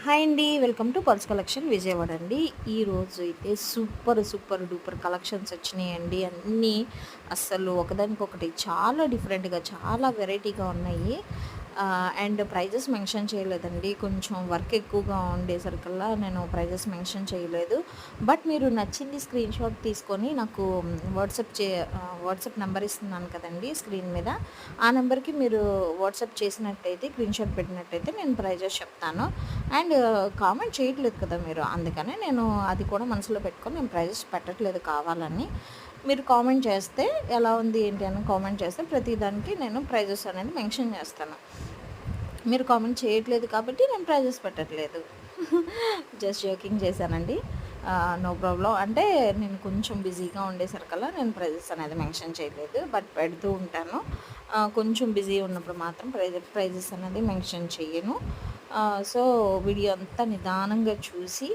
Hi అండి. Welcome to purse collection Vijayawada అండి. ఈరోజు అయితే సూపర్ డూపర్ కలెక్షన్స్ వచ్చినాయండి. అన్నీ అస్సలు ఒకదానికొకటి చాలా డిఫరెంట్‌గా, చాలా వెరైటీగా ఉన్నాయి. అండ్ ప్రైజెస్ మెన్షన్ చేయలేదండి. కొంచెం వర్క్ ఎక్కువగా ఉండేసరికల్లా నేను ప్రైజెస్ మెన్షన్ చేయలేదు. బట్ మీరు నచ్చింది స్క్రీన్‌షాట్ తీసుకొని నాకు వాట్సాప్ నంబర్ ఇస్తున్నాను కదండీ స్క్రీన్ మీద. ఆ నంబర్‌కి మీరు వాట్సాప్ చేసినట్టయితే స్క్రీన్‌షాట్ పెట్టినట్టయితే నేను ప్రైజెస్ చెప్తాను. అండ్ కామెంట్ చేయట్లేదు కదా మీరు. అందుకనే నేను అది కూడా మనసులో పెట్టుకొని నేను ప్రైజెస్ పెట్టట్లేదు కావాలని. మీరు కామెంట్ చేస్తే ఎలా ఉంది ఏంటి అని కామెంట్ చేస్తే ప్రతి దానికి నేను ప్రైజెస్ అనేది మెన్షన్ చేస్తాను. మీరు కామెంట్ చేయట్లేదు కాబట్టి నేను ప్రైజెస్ పెట్టట్లేదు. జస్ట్ జోకింగ్ చేశానండి. No problem. అంటే నేను కొంచెం బిజీగా ఉండేసరికల్లా నేను ప్రైజెస్ అనేది మెన్షన్ చేయలేదు. బట్ పెడుతూ ఉంటాను. కొంచెం బిజీ ఉన్నప్పుడు మాత్రం ప్రైజెస్ అనేది మెన్షన్ చెయ్యను. సో వీడియో అంతా నిదానంగా చూసి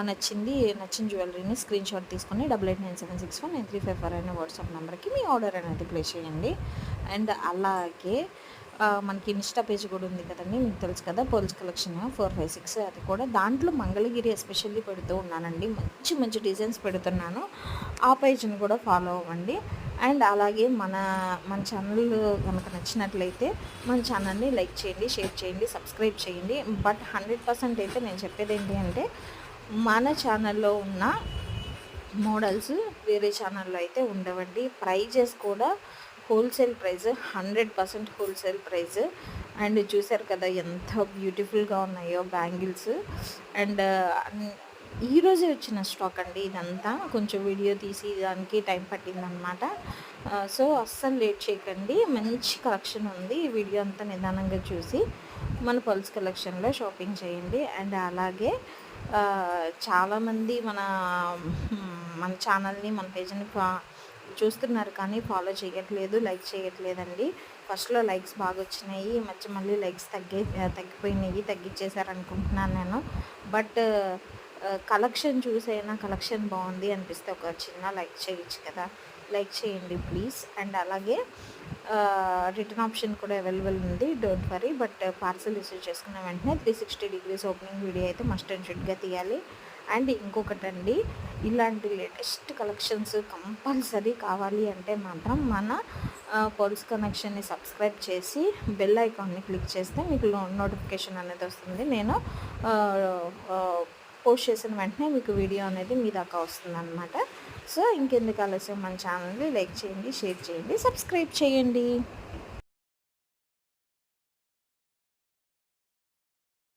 నచ్చిన జ్యువెలరీని స్క్రీన్‌షాట్ తీసుకొని 8897619354 అనే వాట్సాప్ నెంబర్‌కి మీ ఆర్డర్ అనేది ప్లేస్ చేయండి. అండ్ అలాగే మనకి ఇన్‌స్టా పేజ్ కూడా ఉంది కదండీ! మీకు తెలుసు కదా! పర్ల్స్ కలెక్షన్ 456 అది కూడా దాంట్లో మంగళగిరి ఎస్పెషల్లీ పెడుతూ ఉన్నానండి. మంచి డిజైన్స్ పెడుతున్నాను. ఆ పేజ్‌ని కూడా ఫాలో అవ్వండి. అండ్ అలాగే మన ఛానల్ గనక నచ్చినట్లయితే మన ఛానల్‌ని లైక్ చేయండి, షేర్ చేయండి, సబ్స్క్రైబ్ చేయండి. బట్ 100% అయితే నేను చెప్పేదేంటి అంటే మన ఛానల్‌లో ఉన్న మోడల్స్ వేరే ఛానల్‌లో అయితే ఉండవండి. ప్రైజెస్ కూడా wholesale price 100% wholesale price. And చూసారు కదా ఎంత బ్యూటిఫుల్‌గా ఉన్నాయో బ్యాంగిల్స్. అండ్ ఈరోజే వచ్చిన స్టాక్ అండి ఇదంతా. కొంచెం వీడియో తీసి దానికి టైం పట్టిందనమాట. సో అస్సలు లేట్ చేయకండి. మంచి కలెక్షన్ ఉంది. ఈ వీడియో అంతా నిదానంగా చూసి మన పల్స్ కలెక్షన్‌లో షాపింగ్ చేయండి. అండ్ అలాగే చాలామంది మన ఛానల్‌ని, మన పేజ్‌ని చూస్తున్నారు కానీ ఫాలో చేయట్లేదు, లైక్ చేయట్లేదండి. ఫస్ట్‌లో లైక్స్ బాగొచ్చినాయి. ఈ మధ్య మళ్ళీ లైక్స్ తగ్గిపోయినాయి. తగ్గిచ్చేసారనుకుంటున్నాను నేను. బట్ కలెక్షన్ చూసైనా కలెక్షన్ బాగుంది అనిపిస్తే ఒక చిన్న లైక్ చేయొచ్చు కదా! లైక్ చేయండి ప్లీజ్. అండ్ అలాగే రిటర్న్ ఆప్షన్ కూడా అవైలబుల్ ఉంది. Don't worry. But parcel receive చేసుకున్న వెంటనే 360 డిగ్రీస్ ఓపెనింగ్ వీడియో అయితే మస్ట్ అండ్ షుడ్‌గా తీయాలి. అండ్ ఇంకొకటండి, ఇలాంటి లేటెస్ట్ కలెక్షన్స్ కంపల్సరీ కావాలి అంటే మాత్రం మన పర్ల్స్ కనెక్షన్ని సబ్స్క్రైబ్ చేసి బెల్ ఐకాన్ని క్లిక్ చేస్తే మీకు నోటిఫికేషన్ అనేది వస్తుంది. నేను పోస్ట్ చేసిన వెంటనే మీకు వీడియో అనేది మీ దాకా వస్తుందన్నమాట. సో ఇంకెందుకు ఆలస్యం, మన ఛానల్ని లైక్ చేయండి, షేర్ చేయండి, సబ్స్క్రైబ్ చేయండి.